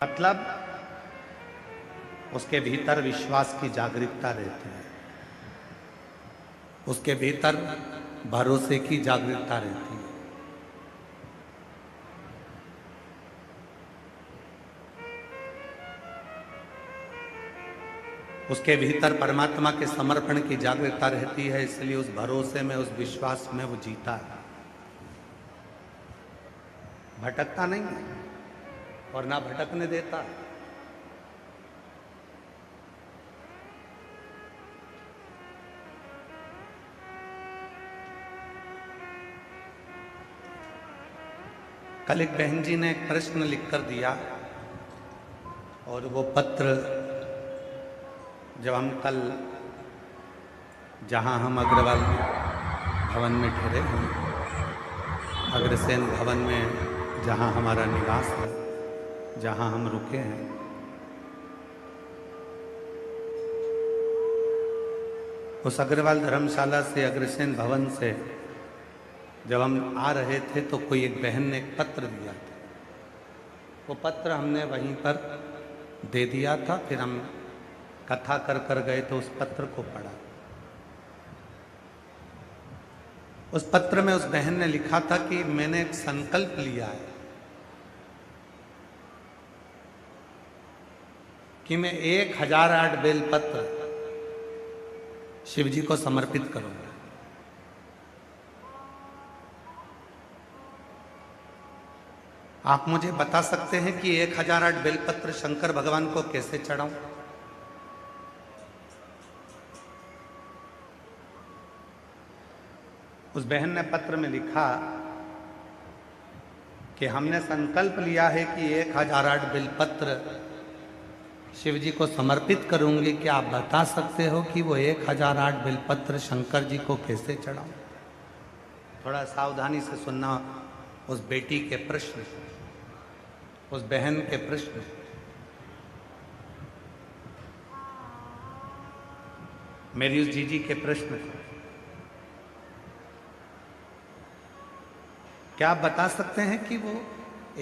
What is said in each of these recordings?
मतलब उसके भीतर विश्वास की जागरूकता रहती है, उसके भीतर भरोसे की जागरूकता रहती है। उसके भीतर परमात्मा के समर्पण की जागरूकता रहती है, इसलिए उस भरोसे में, उस विश्वास में वो जीता है, भटकता नहीं है और ना भटकने देता। कल एक बहन जी ने एक प्रश्न लिखकर दिया और वो पत्र जब हम कल जहां हम अग्रवाल भवन में ठहरे हैं, अग्रसेन भवन में जहां हमारा निवास है, जहां हम रुके हैं, उस अग्रवाल धर्मशाला से, अग्रसेन भवन से जब हम आ रहे थे तो कोई एक बहन ने एक पत्र दिया था। वो पत्र हमने वहीं पर दे दिया था, फिर हम कथा कर गए तो उस पत्र को पढ़ा। उस पत्र में उस बहन ने लिखा था कि मैंने एक संकल्प लिया है कि मैं 1008 बेलपत्र शिव जी को समर्पित करूंगा। आप मुझे बता सकते हैं कि 1008 बेलपत्र शंकर भगवान को कैसे चढ़ाऊं? उस बहन ने पत्र में लिखा कि हमने संकल्प लिया है कि 1008 बेलपत्र शिव जी को समर्पित करूंगी। क्या आप बता सकते हो कि वो 1008 बेलपत्र शंकर जी को कैसे चढ़ाऊं? थोड़ा सावधानी से सुनना उस बेटी के प्रश्न, उस बहन के प्रश्न। मेरी उस जीजी के प्रश्न। क्या आप बता सकते हैं कि वो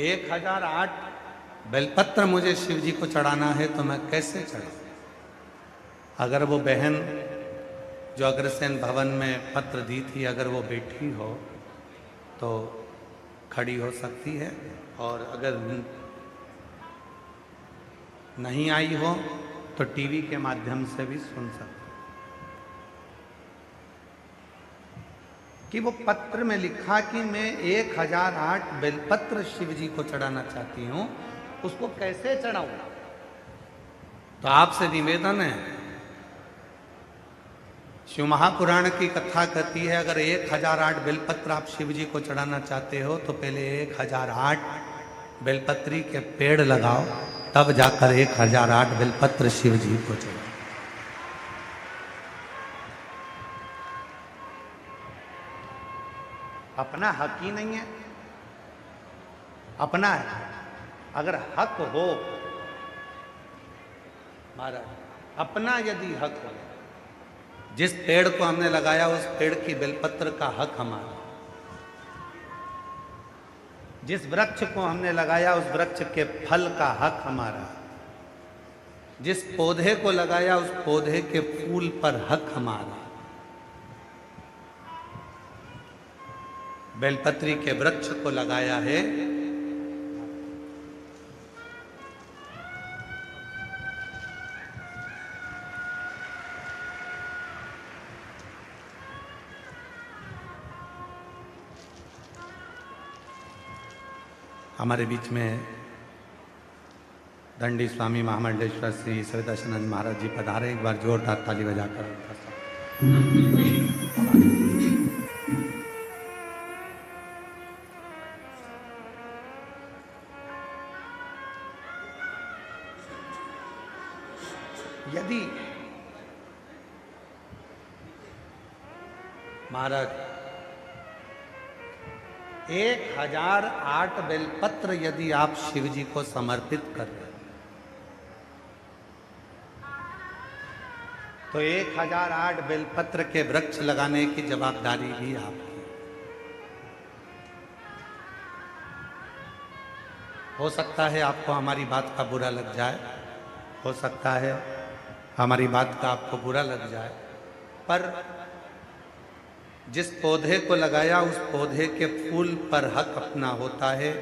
1008 बेलपत्र मुझे शिव जी को चढ़ाना है तो मैं कैसे चढ़ाऊं? अगर वो बहन जो अग्रसेन भवन में पत्र दी थी, अगर वो बैठी हो तो खड़ी हो सकती है, और अगर नहीं आई हो तो टीवी के माध्यम से भी सुन सकती है। कि वो पत्र में लिखा कि मैं 1008 बेलपत्र शिव जी को चढ़ाना चाहती हूं, उसको कैसे चढ़ाऊं? तो आपसे निवेदन है, शिव महापुराण की कथा कहती है अगर 1008 बेलपत्र आप शिव जी को चढ़ाना चाहते हो तो पहले 1008 बेलपत्री के पेड़ लगाओ, तब जाकर 1008 बेलपत्र शिव जी को चढ़ाओ। अपना हक ही नहीं है, अपना है। अगर हक हो महाराज, अपना यदि हक हो, जिस पेड़ को हमने लगाया उस पेड़ की बेलपत्र का हक हमारा, जिस वृक्ष को हमने लगाया उस वृक्ष के फल का हक हमारा, जिस पौधे को लगाया उस पौधे के फूल पर हक हमारा। बेलपत्री के वृक्ष को लगाया है, हमारे बीच में दंडी स्वामी महामंडलेश्वर श्री सवितानंद महाराज जी पधारे। एक बार जोरदार ताली बजाकर यदि महाराज 1008 बेलपत्र यदि आप शिव जी को समर्पित कर रहे तो 1008 बेलपत्र के वृक्ष लगाने की जवाबदारी भी आपकी। हो सकता है आपको हमारी बात का बुरा लग जाए, हो सकता है हमारी बात का आपको बुरा लग जाए, पर जिस पौधे को लगाया उस पौधे के फूल पर हक अपना होता है,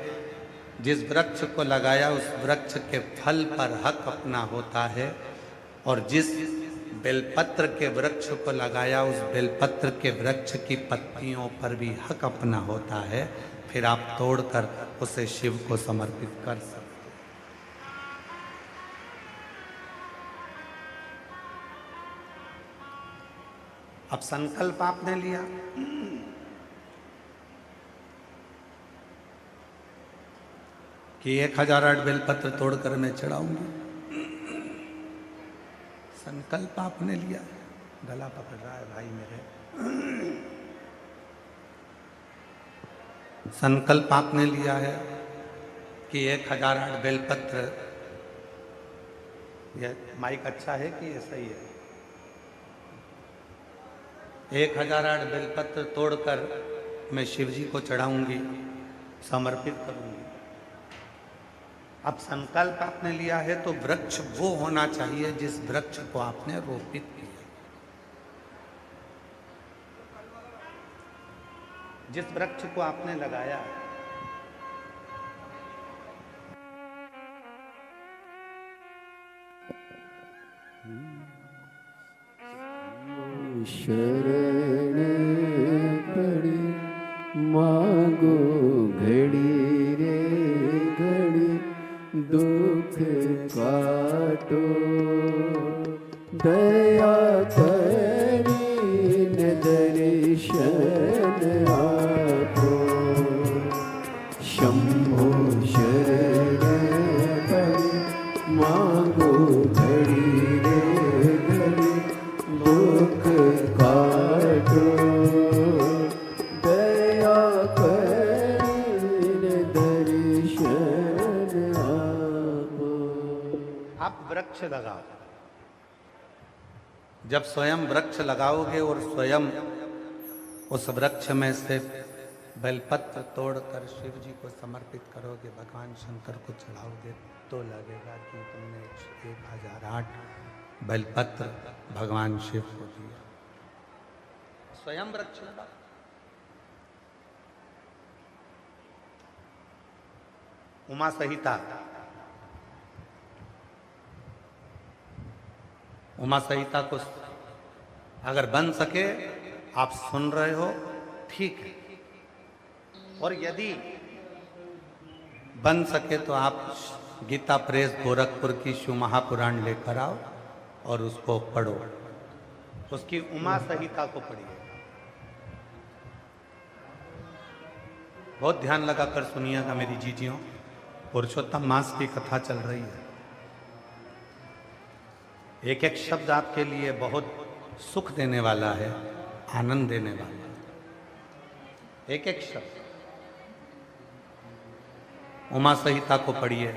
जिस वृक्ष को लगाया उस वृक्ष के फल पर हक अपना होता है, और जिस बेलपत्र के वृक्ष को लगाया उस बेलपत्र के वृक्ष की पत्तियों पर भी हक अपना होता है। फिर आप तोड़कर उसे शिव को समर्पित कर सकते। अब संकल्प आपने लिया, कि 1008 बेलपत्र तोड़कर मैं चढ़ाऊंगी। संकल्प आपने लिया, गला पकड़ रहा है भाई मेरे। संकल्प आपने लिया है कि 1008 बेलपत्र, यह माइक अच्छा है कि ऐसा ही है, 1008 बेलपत्र तोड़कर मैं शिव जी को चढ़ाऊंगी, समर्पित करूंगी। अब संकल्प आपने लिया है तो वृक्ष वो होना चाहिए जिस वृक्ष को आपने रोपित किया, जिस वृक्ष को आपने लगाया। शरण पड़ी मांगो घड़ी रे घड़ी, दुख काटो दया करी न दर्शन आपो। शंभो शरण पड़ी मांगो घड़ी रे घड़ी, दुख काटो दया करीन दर्शन आपो। आप वृक्ष लगाओ, जब स्वयं वृक्ष लगाओगे और स्वयं उस वृक्ष में से बेलपत्र तोड़कर शिव जी को समर्पित करोगे, भगवान शंकर को चढ़ाओगे, तो लगेगा कि तुमने 1008 बेलपत्र भगवान शिव को दिया। स्वयं वृक्ष लगा। उमा संहिता, उमा संहिता को अगर बन सके, आप सुन रहे हो ठीक है, और यदि बन सके तो आप गीता प्रेस गोरखपुर की शिव महापुराण लेकर आओ और उसको पढ़ो, उसकी उमा संहिता को पढ़िए। बहुत ध्यान लगाकर सुनिएगा मेरी जीजियों, पुरुषोत्तम मास की कथा चल रही है। एक एक शब्द आपके लिए बहुत सुख देने वाला है, आनंद देने वाला है, एक एक शब्द। उमा संहिता को पढ़िए।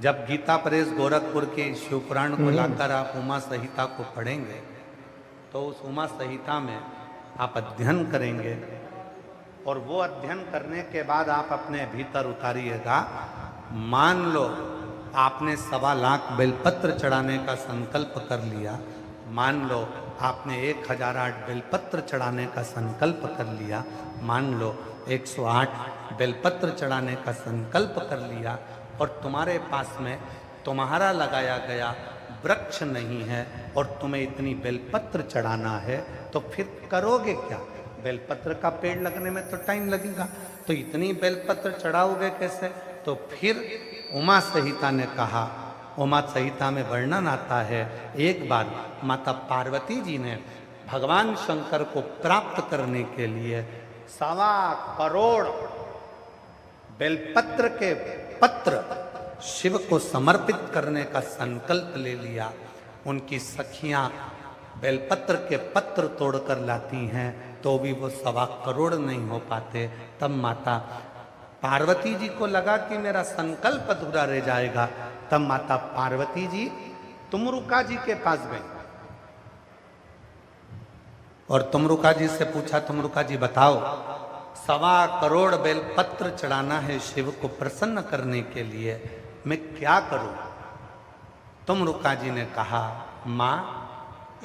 जब गीता प्रेस गोरखपुर के शिव पुराण को लाकर आप उमा संहिता को पढ़ेंगे तो उस उमा संहिता में आप अध्ययन करेंगे, और वो अध्ययन करने के बाद आप अपने भीतर उतारिएगा। मान लो आपने 1.25 लाख बेलपत्र चढ़ाने का संकल्प कर लिया, मान लो आपने 1008 बेलपत्र चढ़ाने का संकल्प कर लिया, मान लो 108 बेलपत्र चढ़ाने का संकल्प कर लिया, और तुम्हारे पास में तुम्हारा लगाया गया वृक्ष नहीं है और तुम्हें इतनी बेलपत्र चढ़ाना है, तो फिर करोगे क्या? बेलपत्र का पेड़ लगने में तो टाइम लगेगा, तो इतनी बेलपत्र चढ़ाओगे कैसे? तो फिर उमा संहिता ने कहा, उमा संहिता में वर्णन आता है, एक बार माता पार्वती जी ने भगवान शंकर को प्राप्त करने के लिए 1.25 करोड़ बेलपत्र के पत्र शिव को समर्पित करने का संकल्प ले लिया। उनकी सखियां बेलपत्र के पत्र तोड़कर लाती हैं तो भी वो 1.25 करोड़ नहीं हो पाते। तब माता पार्वती जी को लगा कि मेरा संकल्प अधूरा रह जाएगा। तब माता पार्वती जी तुमरुका जी के पास गई और तुमरुका जी से पूछा, तुमरुका जी बताओ 1.25 करोड़ बेलपत्र चढ़ाना है शिव को प्रसन्न करने के लिए, मैं क्या करूं? तुमरुका जी ने कहा, मां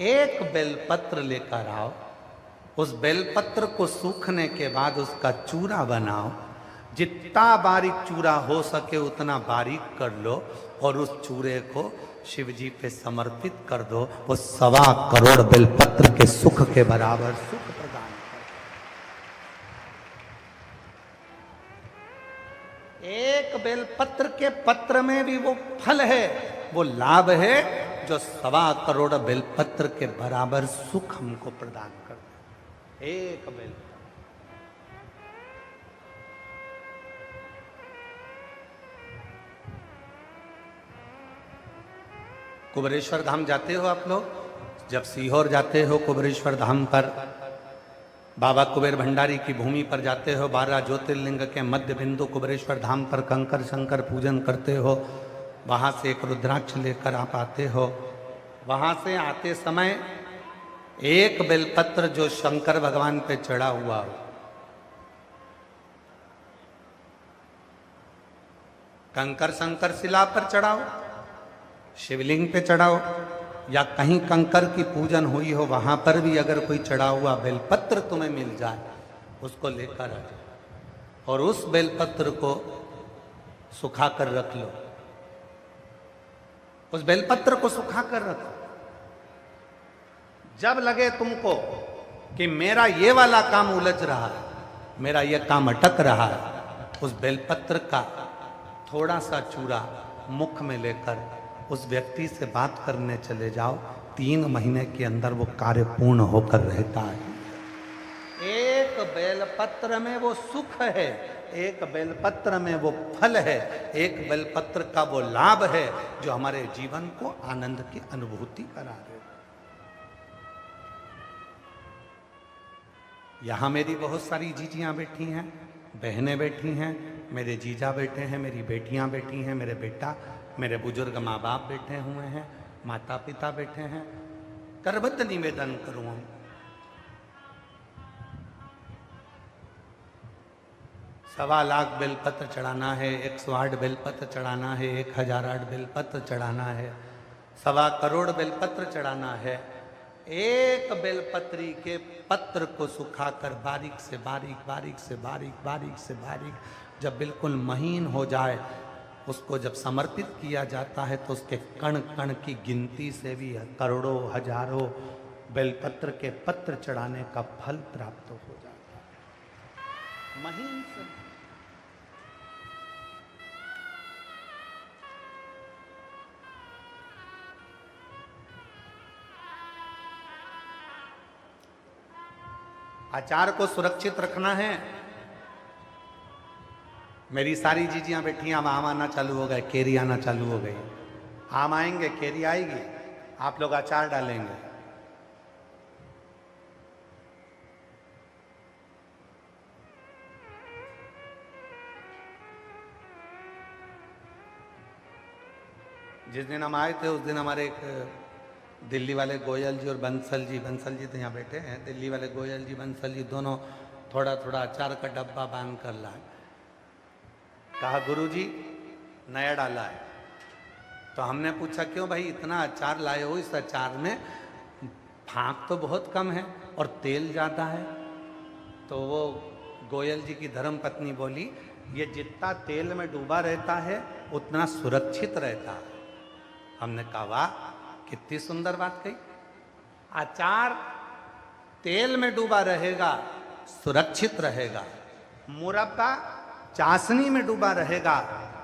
एक बेलपत्र लेकर आओ, उस बेलपत्र को सूखने के बाद उसका चूरा बनाओ, जितना बारीक चूरा हो सके उतना बारीक कर लो और उस चूरे को शिव जी पे समर्पित कर दो। वो 1.25 करोड़ बेलपत्र के सुख के बराबर सुख प्रदान कर। एक बेलपत्र के पत्र में भी वो फल है, वो लाभ है जो 1.25 करोड़ बेलपत्र के बराबर सुख हमको प्रदान कर दे। एक बेलपत्र। कुबेरेश्वर धाम जाते हो आप लोग? जब सीहोर जाते हो कुबेरेश्वर धाम पर, बाबा कुबेर भंडारी की भूमि पर जाते हो, 12 ज्योतिर्लिंग के मध्य बिंदु कुबेरेश्वर धाम पर कंकर शंकर पूजन करते हो, वहां से एक रुद्राक्ष लेकर आप आते हो। वहां से आते समय एक बेलपत्र जो शंकर भगवान पे चढ़ा हुआ हो, कंकर शंकर शिला पर चढ़ाओ, शिवलिंग पे चढ़ाओ, या कहीं कंकर की पूजन हुई हो वहां पर भी अगर कोई चढ़ा हुआ बेलपत्र तुम्हें मिल जाए, उसको लेकर आ जाओ और उस बेलपत्र को सुखा कर रख लो। उस बेलपत्र को सुखा कर रखो। जब लगे तुमको कि मेरा ये वाला काम उलझ रहा है, मेरा ये काम अटक रहा है, उस बेलपत्र का थोड़ा सा चूरा मुख में लेकर उस व्यक्ति से बात करने चले जाओ। 3 महीने के अंदर वो कार्य पूर्ण होकर रहता है। एक बेलपत्र में वो सुख है, एक बेलपत्र में वो फल है, एक बेलपत्र का वो लाभ है जो हमारे जीवन को आनंद की अनुभूति करा रहे। यहां मेरी बहुत सारी जीजियां बैठी हैं, बहनें बैठी हैं, मेरे जीजा बैठे हैं, मेरी बेटियां बैठी हैं, मेरे बेटा, मेरे बुजुर्ग माँ बाप बैठे हुए हैं, माता पिता बैठे हैं। करबद्ध निवेदन करूं, 1.25 लाख बेलपत्र चढ़ाना है, 108 बेलपत्र चढ़ाना है, 1008 बेलपत्र चढ़ाना है, 1.25 करोड़ बेलपत्र चढ़ाना है। एक बेलपत्री के पत्र को सुखाकर बारीक से बारीक, बारीक से बारीक, बारीक से बारीक जब बिल्कुल महीन हो जाए, उसको जब समर्पित किया जाता है तो उसके कण कण की गिनती से भी करोड़ों हजारों बेलपत्र के पत्र चढ़ाने का फल प्राप्त हो जाता है। महीन से आचार को सुरक्षित रखना है। मेरी सारी जीजियां बैठी, अब आम आना चालू हो गए, केरी आना चालू हो गई। आम आएंगे, केरी आएगी, आप लोग अचार डालेंगे। जिस दिन हम आए थे उस दिन हमारे एक दिल्ली वाले गोयल जी और बंसल जी तो यहाँ बैठे हैं, दिल्ली वाले गोयल जी बंसल जी दोनों थोड़ा थोड़ा अचार का डब्बा बांध कर लाए। कहा गुरुजी नया डाला है। तो हमने पूछा क्यों भाई इतना अचार लाए हो, इस अचार में फाँक तो बहुत कम है और तेल ज़्यादा है। तो वो गोयल जी की धर्म पत्नी बोली ये जितना तेल में डूबा रहता है उतना सुरक्षित रहता है। हमने कहा वाह कितनी सुंदर बात कही। अचार तेल में डूबा रहेगा सुरक्षित रहेगा, मुरब्बा चाशनी में डूबा रहेगा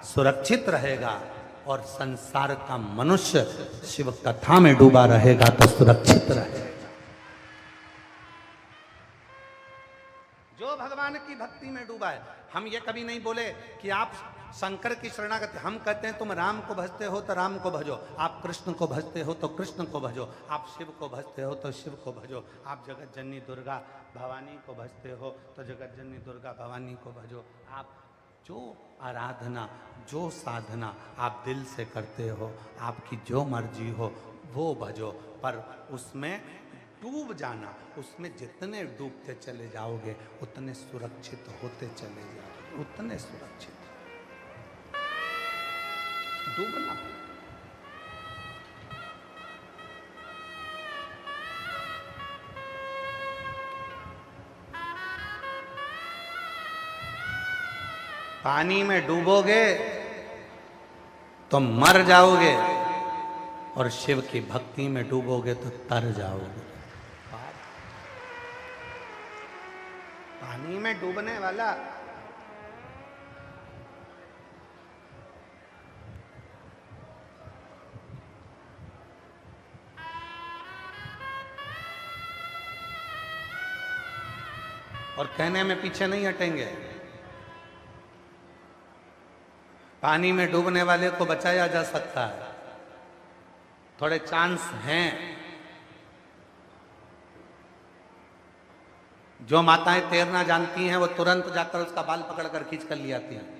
सुरक्षित रहेगा, और संसार का मनुष्य शिव कथा में डूबा रहेगा तो सुरक्षित रहेगा। जो भगवान की भक्ति में डूबा है। हम ये कभी नहीं बोले कि आप शंकर की शरणागति, हम कहते हैं तुम राम को भजते हो तो राम को भजो, आप कृष्ण को भजते हो तो कृष्ण को भजो, आप शिव को भजते हो तो शिव को भजो, आप जगत जननी दुर्गा भवानी को भजते हो तो जगत जननी दुर्गा भवानी को भजो। आप जो आराधना जो साधना आप दिल से करते हो, आपकी जो मर्जी हो वो भजो, पर उसमें डूब जाना, उसमें जितने डूबते चले जाओगे उतने सुरक्षित होते चले जाओगे, उतने सुरक्षित। डूबना। पानी में डूबोगे तो मर जाओगे, और शिव की भक्ति में डूबोगे तो तर जाओगे। पानी में डूबने वाला और कहने में पीछे नहीं हटेंगे। पानी में डूबने वाले को बचाया जा सकता है, थोड़े चांस हैं। जो माताएं तैरना जानती हैं वो तुरंत जाकर उसका बाल पकड़कर खींच कर ले आती हैं।